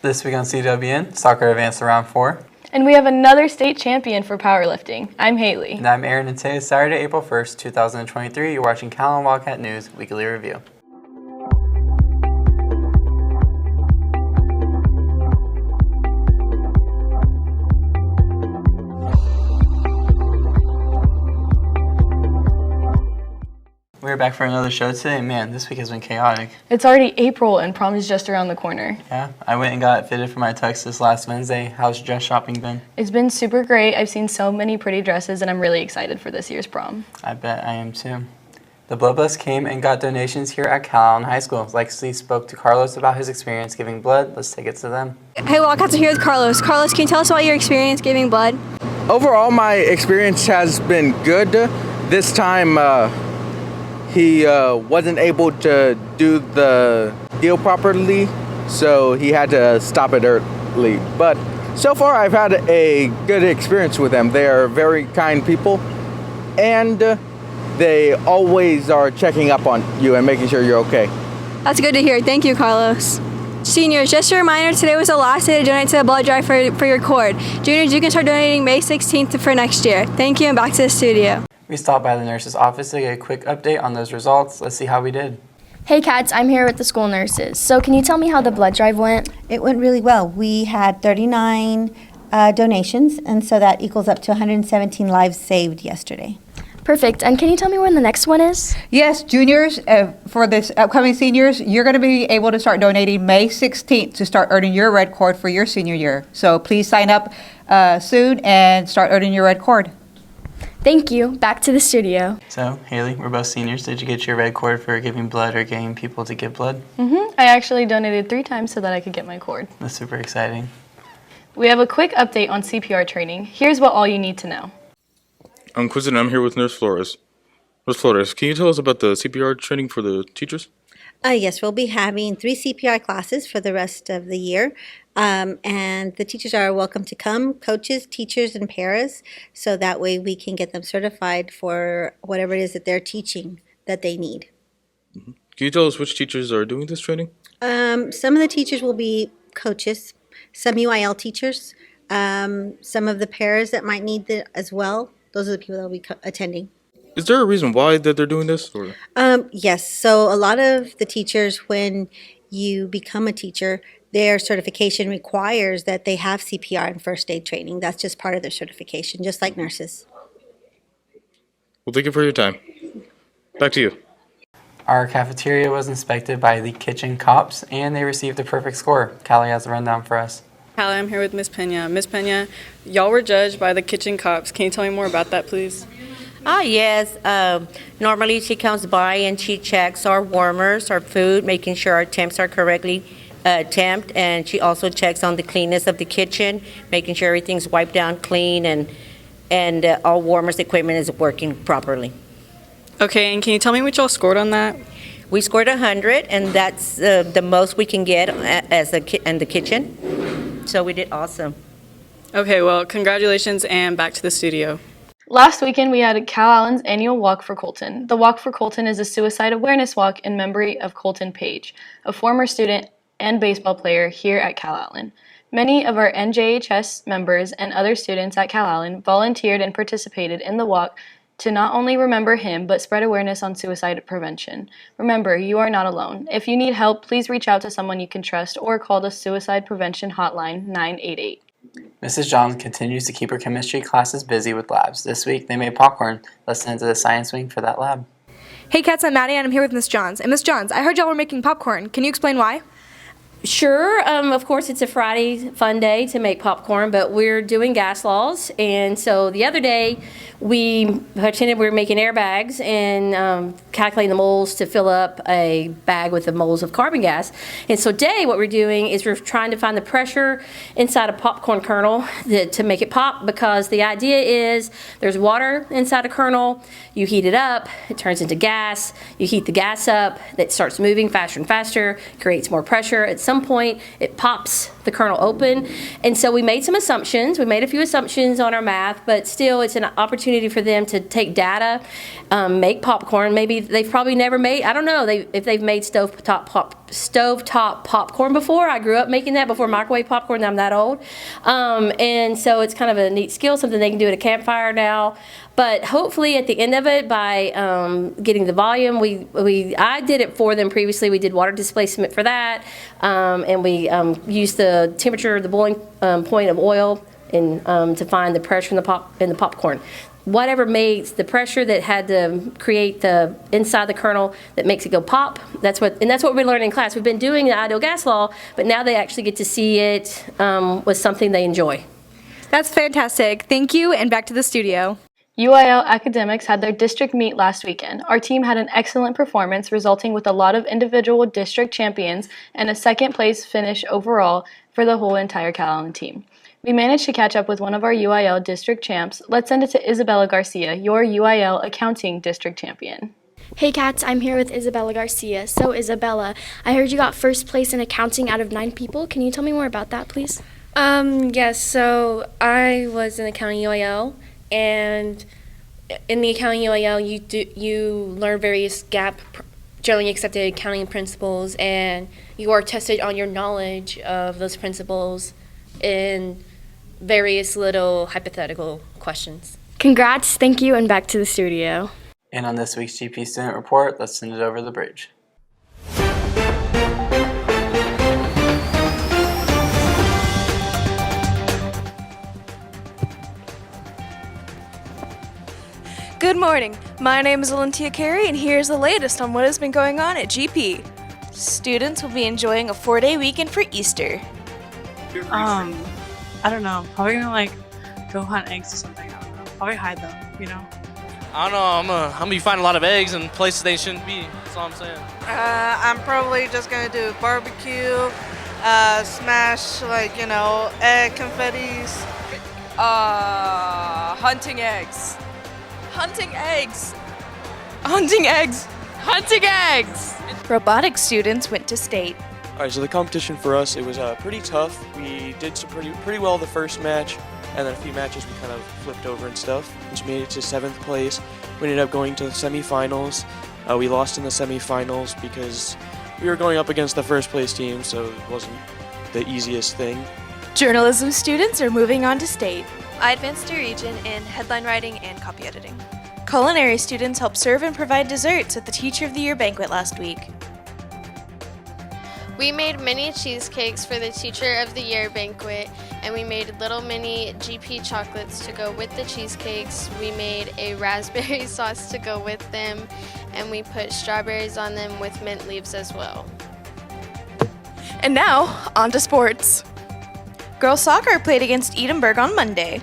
This week on CWN, soccer advanced to round 4. And we have another state champion for powerlifting. I'm Haley. And I'm Aaron, and today is Saturday, April 1st, 2023. You're watching Calallen Wildcat News Weekly Review. We're back for another show today. Man, this week has been chaotic. It's already April and prom is just around the corner. Yeah, I went and got fitted for my tux this last Wednesday. How's dress shopping been? It's been super great. I've seen so many pretty dresses and I'm really excited for this year's prom. I bet I am too. The Blood Bus came and got donations here at Calallen High School. Lexi spoke to Carlos about his experience giving blood. Let's take it to them. Hey, Wildcats are here with Carlos. Carlos, can you tell us about your experience giving blood? Overall, my experience has been good. This time, he wasn't able to do the deal properly, so he had to stop it early. But so far, I've had a good experience with them. They are very kind people, and they always are checking up on you and making sure you're okay. That's good to hear. Thank you, Carlos. Seniors, just a reminder, today was the last day to donate to the blood drive for your cord. Juniors, you can start donating May 16th for next year. Thank you, and back to the studio. We stopped by the nurse's office to get a quick update on those results. Let's see how we did. Hey Cats, I'm here with the school nurses. So can you tell me how the blood drive went? It went really well. We had 39 donations, and so that equals up to 117 lives saved yesterday. Perfect. And can you tell me when the next one is? Yes, juniors, for this upcoming seniors, you're going to be able to start donating May 16th to start earning your red cord for your senior year. So please sign up soon and start earning your red cord. Thank you. Back to the studio. So, Haley, we're both seniors. Did you get your red cord for giving blood or getting people to give blood? I actually donated 3 times so that I could get my cord. That's super exciting. We have a quick update on CPR training. Here's what all you need to know. I'm Quiz and I'm here with Nurse Flores. Nurse Flores, can you tell us about the CPR training for the teachers? Yes, we'll be having 3 CPR classes for the rest of the year. And the teachers are welcome to come, coaches, teachers, and paras, so that way we can get them certified for whatever it is that they're teaching that they need. Can you tell us which teachers are doing this training? Some of the teachers will be coaches, some UIL teachers, some of the paras that might need it as well. Those are the people that will be attending. Is there a reason why that they're doing this? Or? Yes. So a lot of the teachers, when you become a teacher, their certification requires that they have CPR and first aid training. That's just part of their certification, just like nurses. Well, thank you for your time. Back to you. Our cafeteria was inspected by the kitchen cops, and they received a perfect score. Callie has a rundown for us. Callie, I'm here with Miss Pena. Miss Pena, y'all were judged by the kitchen cops. Can you tell me more about that, please? Yes. Normally she comes by and she checks our warmers, our food, making sure our temps are correctly temped, and she also checks on the cleanness of the kitchen, making sure everything's wiped down clean and all warmers equipment is working properly. Okay, and can you tell me what y'all scored on that? We scored 100, and that's the most we can get in the kitchen. So we did awesome. Okay, well, congratulations, and back to the studio. Last weekend, we had Calallen's annual Walk for Colton. The Walk for Colton is a suicide awareness walk in memory of Colton Page, a former student and baseball player here at Calallen. Many of our NJHS members and other students at Calallen volunteered and participated in the walk to not only remember him, but spread awareness on suicide prevention. Remember, you are not alone. If you need help, please reach out to someone you can trust or call the Suicide Prevention Hotline 988. Mrs. Johns continues to keep her chemistry classes busy with labs. This week, they made popcorn. Listen into the science wing for that lab. Hey Cats, I'm Maddie and I'm here with Miss Johns. And Miss Johns, I heard y'all were making popcorn. Can you explain why? Sure. Of course, it's a Friday fun day to make popcorn, but we're doing gas laws. And so the other day, we pretended we were making airbags and calculating the moles to fill up a bag with the moles of carbon gas. And so today, what we're doing is we're trying to find the pressure inside a popcorn kernel to make it pop, because the idea is there's water inside a kernel, you heat it up, it turns into gas, you heat the gas up, that starts moving faster and faster, creates more pressure. At some point, it pops the kernel open. And so we made some assumptions. We made a few assumptions on our math, but still it's an opportunity for them to take data, make popcorn. Maybe they've probably never made, I don't know if they've made stovetop popcorn before. I grew up making that before microwave popcorn. I'm that old. And so it's kind of a neat skill, something they can do at a campfire now. But hopefully at the end of it, by getting the volume, I did it for them previously. We did water displacement for that, and we used the temperature, the boiling point of oil, and to find the pressure in the popcorn. Whatever makes the pressure that had to create the inside the kernel that makes it go pop. That's what we learned in class. We've been doing the ideal gas law, but now they actually get to see it was something they enjoy. That's fantastic. Thank you, and back to the studio. UIL academics had their district meet last weekend. Our team had an excellent performance, resulting with a lot of individual district champions and a second place finish overall for the whole entire Calallen team. We managed to catch up with one of our UIL district champs. Let's send it to Isabella Garcia, your UIL accounting district champion. Hey Cats, I'm here with Isabella Garcia. So Isabella, I heard you got first place in accounting out of 9 people. Can you tell me more about that, please? Yes, so I was in accounting UIL, and in the accounting UIL you learn various GAAP, generally accepted accounting principles, and you are tested on your knowledge of those principles in various little hypothetical questions. Congrats, thank you, and back to the studio. And on this week's GP Student Report, let's send it over the bridge. Good morning. My name is Olympia Carey, and here's the latest on what has been going on at GP. Students will be enjoying a 4-day weekend for Easter. I don't know. Probably gonna go hunt eggs or something. I don't know. Probably hide them, you know. I don't know. I'm gonna be finding a lot of eggs in places they shouldn't be. That's all I'm saying. I'm probably just gonna do barbecue, smash egg confettis. Hunting eggs. Hunting eggs. Hunting eggs. Hunting eggs. Robotics students went to state. All right, so the competition for us, it was pretty tough. We did some pretty well the first match, and then a few matches we kind of flipped over and stuff, which made it to 7th place. We ended up going to the semifinals. We lost in the semifinals because we were going up against the first place team, so it wasn't the easiest thing. Journalism students are moving on to state. I advanced a region in headline writing and copy editing. Culinary students helped serve and provide desserts at the Teacher of the Year banquet last week. We made mini cheesecakes for the Teacher of the Year banquet, and we made little mini GP chocolates to go with the cheesecakes. We made a raspberry sauce to go with them, and we put strawberries on them with mint leaves as well. And now, on to sports. Girls soccer played against Edinburgh on Monday.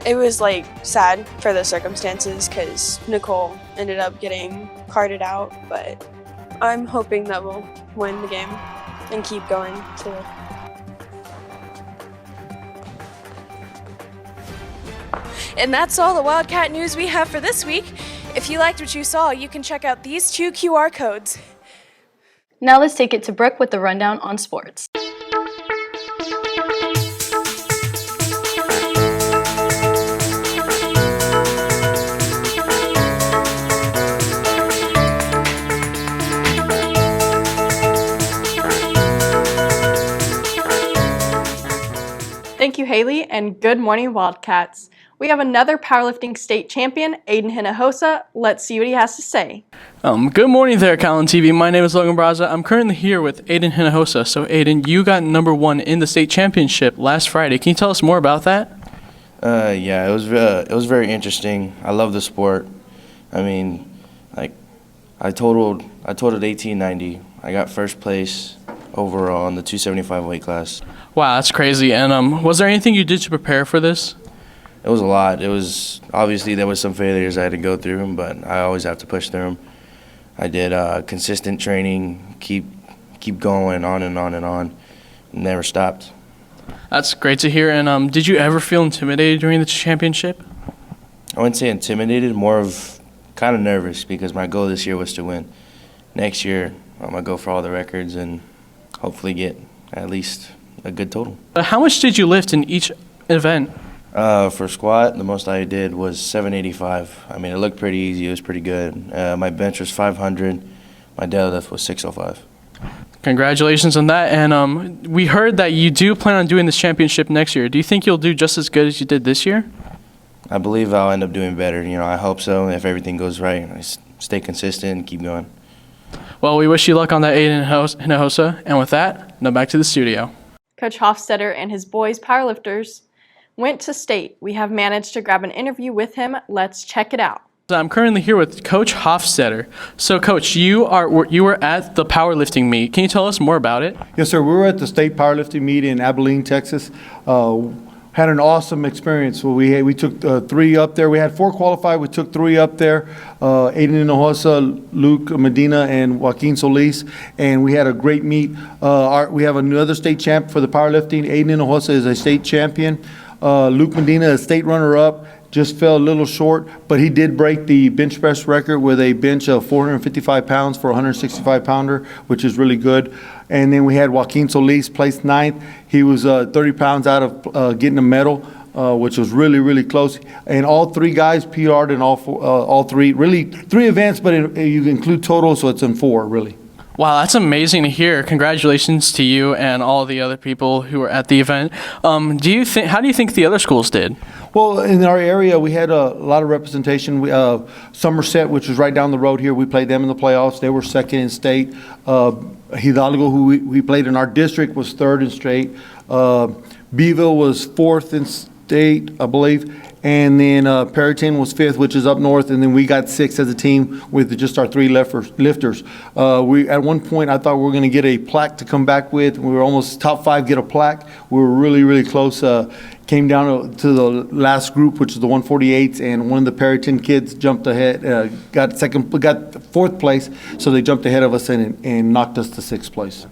It was sad for the circumstances because Nicole ended up getting carted out, but I'm hoping that we'll win the game and keep going to it. And that's all the Wildcat news we have for this week. If you liked what you saw, you can check out these 2 QR codes. Now let's take it to Brooke with the rundown on sports. Thank you, Haley, and good morning, Wildcats. We have another powerlifting state champion, Aiden Hinojosa. Let's see what he has to say. Good morning there, Calallen TV. My name is Logan Braza. I'm currently here with Aiden Hinojosa. So, Aiden, you got number 1 in the state championship last Friday. Can you tell us more about that? Yeah, it was very interesting. I love the sport. I mean, I totaled 1890. I got first place overall in the 275 weight class. Wow, that's crazy. And was there anything you did to prepare for this? It was a lot. It was obviously there was some failures I had to go through, but I always have to push through them. I did consistent training, keep going on and on and on, never stopped. That's great to hear. And did you ever feel intimidated during the championship? I wouldn't say intimidated, more of kind of nervous because my goal this year was to win. Next year, I'm gonna go for all the records and hopefully get at least a good total. How much did you lift in each event? For squat, the most I did was 785. I mean, it looked pretty easy. It was pretty good. My bench was 500. My deadlift was 605. Congratulations on that. And we heard that you do plan on doing this championship next year. Do you think you'll do just as good as you did this year? I believe I'll end up doing better. I hope so. If everything goes right, I stay consistent and keep going. Well, we wish you luck on that, Aiden Hinojosa. And with that, now back to the studio. Coach Hofstetter and his boys powerlifters went to state. We have managed to grab an interview with him. Let's check it out. I'm currently here with Coach Hofstetter. So, Coach, you were at the powerlifting meet. Can you tell us more about it? Yes, sir. We were at the state powerlifting meet in Abilene, Texas. Had an awesome experience. So we took 3 up there. We had 4 qualified. We took 3 up there. Aiden Hinojosa, Luke Medina, and Joaquin Solis. And we had a great meet. We have another state champ for the powerlifting. Aiden Hinojosa is a state champion. Luke Medina, a state runner-up. Just fell a little short, but he did break the bench press record with a bench of 455 pounds for a 165-pounder, which is really good. And then we had Joaquin Solis placed 9th. He was 30 pounds out of getting a medal, which was really, really close. And all 3 guys PR'd in all 3, really 3 events, but you include total, so it's in 4, really. Wow, that's amazing to hear. Congratulations to you and all the other people who were at the event. How do you think the other schools did? Well, in our area, we had a lot of representation. Somerset, which is right down the road here, we played them in the playoffs. They were 2nd in state. Hidalgo, who we played in our district, was 3rd in state. Beeville was 4th in state, I believe. And then Perryton was 5th, which is up north, and then we got 6th as a team with just our 3 lifters. At one point, I thought we were going to get a plaque to come back with. We were almost top 5 get a plaque. We were really, really close. Came down to the last group, which is the 148s, and one of the Perryton kids jumped ahead, got 4th place, so they jumped ahead of us and knocked us to 6th place.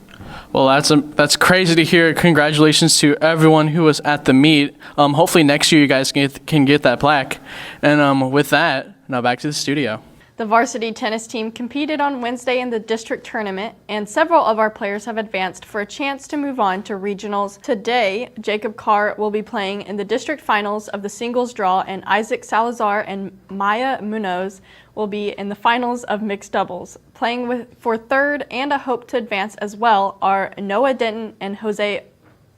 Well, that's crazy to hear. Congratulations to everyone who was at the meet. Hopefully next year you guys can get that plaque. And with that, now back to the studio. The varsity tennis team competed on Wednesday in the district tournament, and several of our players have advanced for a chance to move on to regionals. Today, Jacob Carr will be playing in the district finals of the singles draw, and Isaac Salazar and Maya Munoz will be in the finals of mixed doubles. Playing for 3rd and a hope to advance as well are Noah Denton and Jose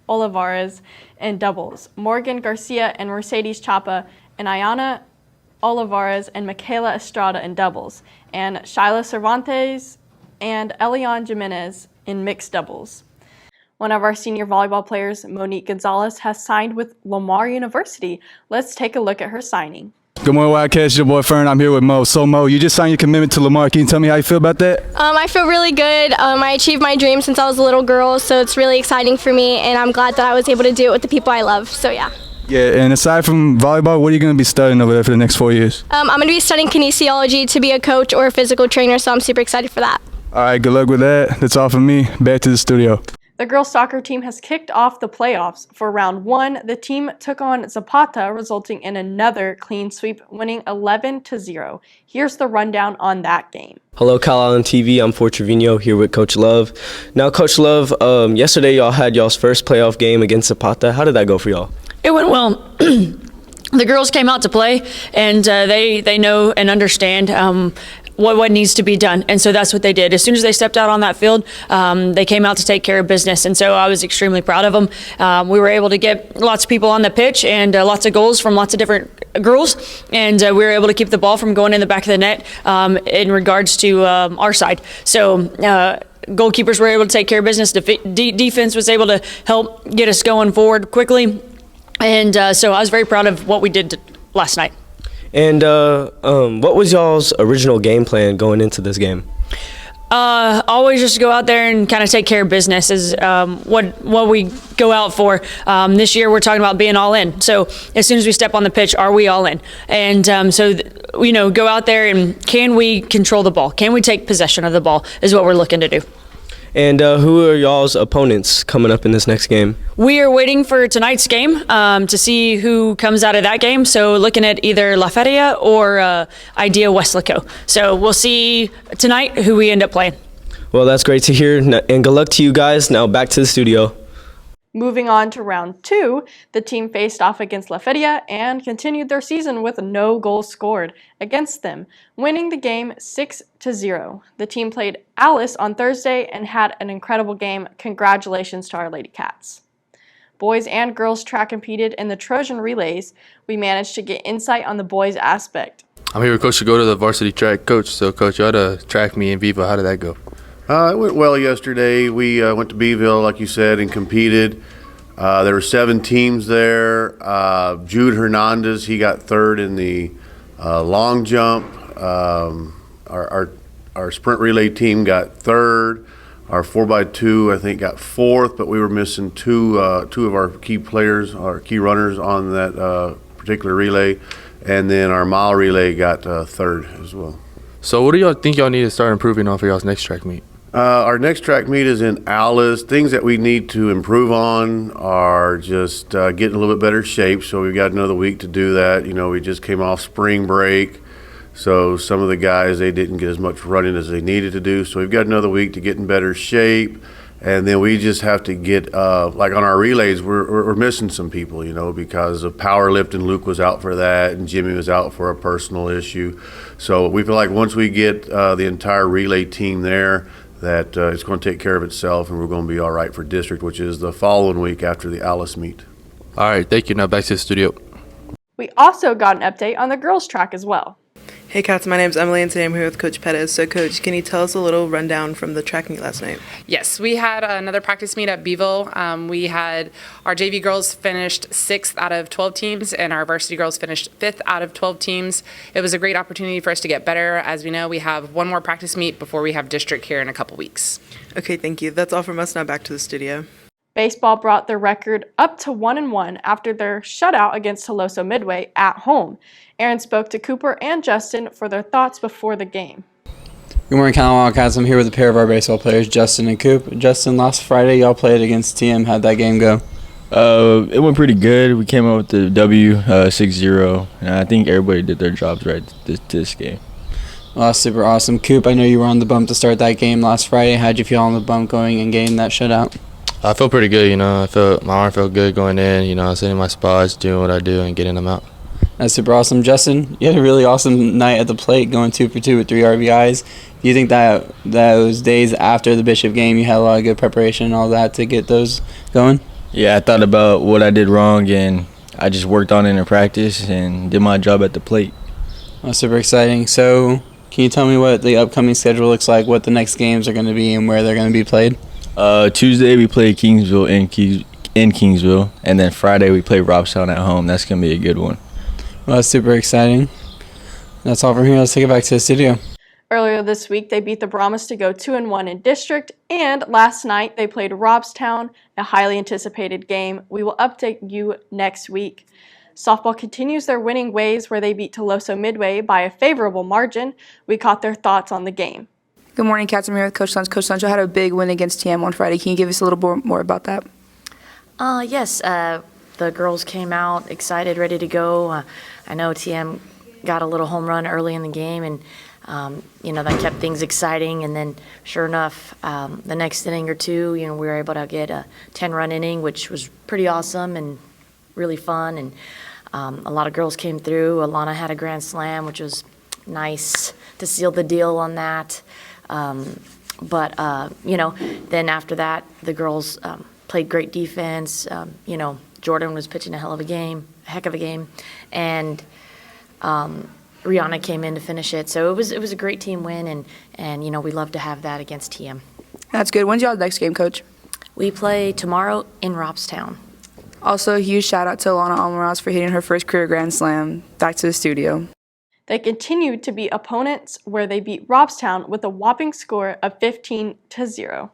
Olivares in doubles, Morgan Garcia and Mercedes Chapa, and Ayana Olivares and Michaela Estrada in doubles, and Shyla Cervantes and Elian Jimenez in mixed doubles. One of our senior volleyball players, Monique Gonzalez, has signed with Lamar University. Let's take a look at her signing. Good morning, Wildcats. Your boy Fern. I'm here with Mo. So, Mo, you just signed your commitment to Lamar. Can you tell me how you feel about that? I feel really good. I achieved my dream since I was a little girl, so it's really exciting for me, and I'm glad that I was able to do it with the people I love. So, yeah. Yeah, and aside from volleyball, what are you going to be studying over there for the next 4 years? I'm going to be studying kinesiology to be a coach or a physical trainer, so I'm super excited for that. All right, good luck with that. That's all from me. Back to the studio. The girls' soccer team has kicked off the playoffs. For round 1, the team took on Zapata, resulting in another clean sweep, winning 11-0. Here's the rundown on that game. Hello, Calallen TV. I'm Fort Trevino here with Coach Love. Now, Coach Love, yesterday y'all had y'all's first playoff game against Zapata. How did that go for y'all? It went well. The girls came out to play, and they know and understand what needs to be done, and so that's what they did. As soon as they stepped out on that field, they came out to take care of business, and so I was extremely proud of them. We were able to get lots of people on the pitch and lots of goals from lots of different girls, and we were able to keep the ball from going in the back of the net in regards to our side. So goalkeepers were able to take care of business. Defense was able to help get us going forward quickly. And so I was very proud of what we did last night. And what was y'all's original game plan going into this game? Always just go out there and kind of take care of business is what we go out for. This year we're talking about being all in. So as soon as we step on the pitch, are we all in? And go out there and can we control the ball? Can we take possession of the ball is what we're looking to do. And who are y'all's opponents coming up in this next game? We are waiting for tonight's game to see who comes out of that game. So looking at either La Feria or Idea Westlaco. So we'll see tonight who we end up playing. Well, that's great to hear. And good luck to you guys. Now back to the studio. Moving on to round 2, the team faced off against La Feria and continued their season with no goals scored against them, winning the game 6-0. The team played Alice on Thursday and had an incredible game. Congratulations to our Lady Cats. Boys and girls track competed in the Trojan relays. We managed to get insight on the boys aspect. I'm here with Coach to go to the varsity track coach. So, Coach, you had to track me in Viva. How did that go? It went well yesterday. We went to Beeville, like you said, and competed. There were 7 teams there. Jude Hernandez, he got 3rd in the long jump. Our sprint relay team got 3rd. Our 4x2, I think, got 4th, but we were missing two of our key players, our key runners on that particular relay. And then our mile relay got 3rd as well. So what do y'all think y'all need to start improving on for y'all's next track meet? Our next track meet is in Alice. Things that we need to improve on are just getting a little bit better shape. So we've got another week to do that. You know, we just came off spring break. So some of the guys, they didn't get as much running as they needed to do. So we've got another week to get in better shape. And then we just have to get, like on our relays, we're missing some people, you know, because of powerlifting. Luke was out for that, and Jimmy was out for a personal issue. So we feel like once we get the entire relay team there, that it's going to take care of itself, and we're going to be all right for district, which is the following week after the Alice meet. All right, thank you. Now back to the studio. We also got an update on the girls track as well. Hey Cats, my name's Emily and today I'm here with Coach Pettis. So Coach, can you tell us a little rundown from the track meet last night? Yes, we had another practice meet at Beeville. We had our JV girls finished 6th out of 12 teams and our varsity girls finished 5th out of 12 teams. It was a great opportunity for us to get better. As we know, we have one more practice meet before we have district here in a couple weeks. Okay, thank you. That's all from us. Now back to the studio. Baseball brought their record up to 1-1 after their shutout against Toloso Midway at home. Aaron spoke to Cooper and Justin for their thoughts before the game. Good morning, Calallen Wildcats. I'm here with a pair of our baseball players, Justin and Coop. Justin, last Friday y'all played against TM. How'd that game go? It went pretty good. We came out with the W 6-0, and I think everybody did their jobs right this game. Well, that's super awesome. Coop, I know you were on the bump to start that game last Friday. How'd you feel on the bump going and getting that shutout? I felt pretty good, you know. My arm felt good going in, you know, sitting in my spots, doing what I do, and getting them out. That's super awesome. Justin, you had a really awesome night at the plate, going 2 for 2 with 3 RBIs. Do you think that those days after the Bishop game, you had a lot of good preparation and all that to get those going? Yeah, I thought about what I did wrong, and I just worked on it in practice and did my job at the plate. Well, super exciting. So can you tell me what the upcoming schedule looks like, what the next games are going to be, and where they're going to be played? Tuesday we play Kingsville in Kingsville, and then Friday we play Robstown at home. That's going to be a good one. Well, that's super exciting. That's all from here. Let's take it back to the studio. Earlier this week, they beat the Brahmas to go 2-1 in district, and last night they played Robstown, a highly anticipated game. We will update you next week. Softball continues their winning ways where they beat Toloso Midway by a favorable margin. We caught their thoughts on the game. Good morning, Cats. I'm here with Coach Lunch. Coach Lunch had a big win against TM on Friday. Can you give us a little more about that? Yes. The girls came out excited, ready to go. I know TM got a little home run early in the game, and that kept things exciting. And then, sure enough, the next inning or two, we were able to get a 10-run inning, which was pretty awesome and really fun. And a lot of girls came through. Alana had a grand slam, which was nice to seal the deal on that. Then after that, the girls played great defense. Jordan was pitching a heck of a game, and Rihanna came in to finish it. So it was a great team win, and we love to have that against TM. That's good. When's y'all's next game, Coach? We play tomorrow in Robstown. Also, a huge shout out to Alana Almaraz for hitting her first career grand slam. Back to the studio. They continued to be opponents where they beat Robstown with a whopping score of 15-0.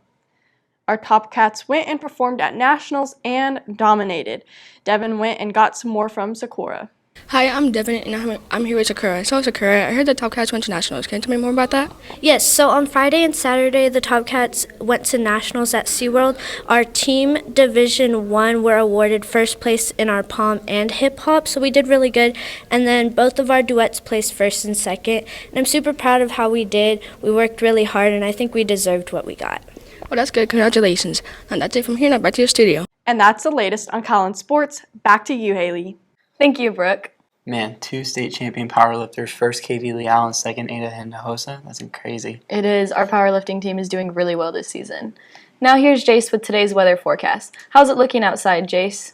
Our Top Cats went and performed at Nationals and dominated. Devin went and got some more from Sakura. Hi, I'm Devin, and I'm here with Sakura. So, Sakura, I heard the Top Cats went to Nationals. Can you tell me more about that? Yes, so on Friday and Saturday, the Top Cats went to Nationals at SeaWorld. Our team Division 1 were awarded first place in our pom and hip hop, so we did really good. And then both of our duets placed first and second. And I'm super proud of how we did. We worked really hard, and I think we deserved what we got. Well, that's good. Congratulations. And that's it from here. Now back to the studio. And that's the latest on Calallen Sports. Back to you, Haley. Thank you, Brooke. Man, 2 state champion powerlifters, first Katie Lee Allen, second Ada Hinojosa. That's crazy. It is. Our powerlifting team is doing really well this season. Now here's Jace with today's weather forecast. How's it looking outside, Jace?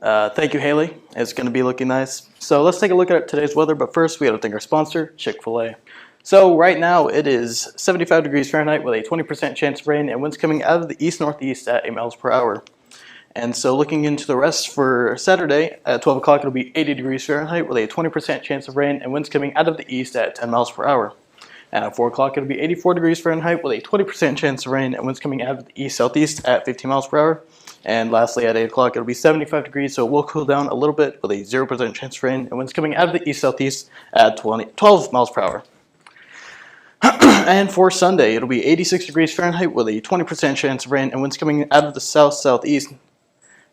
Thank you, Haley. It's going to be looking nice. So let's take a look at today's weather, but first we got to thank our sponsor, Chick-fil-A. So right now it is 75 degrees Fahrenheit with a 20% chance of rain and winds coming out of the east-northeast at 8 miles per hour. And so looking into the rest for Saturday, at 12 o'clock it'll be 80 degrees Fahrenheit with a 20% chance of rain and winds coming out of the east at 10 miles per hour. And at 4 o'clock it'll be 84 degrees Fahrenheit with a 20% chance of rain and winds coming out of the east-southeast at 15 miles per hour. And lastly at 8 o'clock it'll be 75 degrees, so it will cool down a little bit with a 0% chance of rain and winds coming out of the east-southeast at 12 miles per hour. And for Sunday it'll be 86 degrees Fahrenheit with a 20% chance of rain and winds coming out of the south-southeast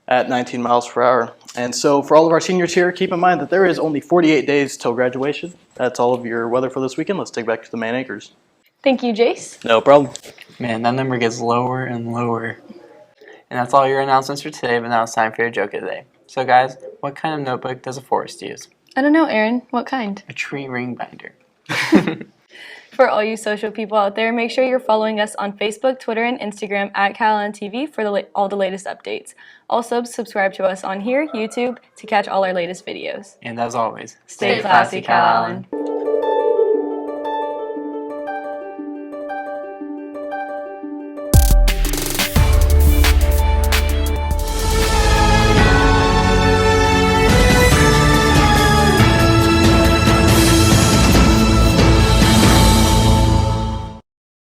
at 19 miles per hour. And so for all of our seniors here, keep in mind that there is only 48 days till graduation. That's all of your weather for this weekend. Let's take it back to the main anchors. Thank you, Jace. No problem. Man, that number gets lower and lower. And that's all your announcements for today, but now it's time for your joke of the day. So guys, what kind of notebook does a forest use? I don't know, Aaron. What kind? A tree ring binder. For all you social people out there, make sure you're following us on Facebook, Twitter, and Instagram at Calallen TV for all the latest updates. Also, subscribe to us on here, YouTube, to catch all our latest videos. And as always, Stay classy, Calallen.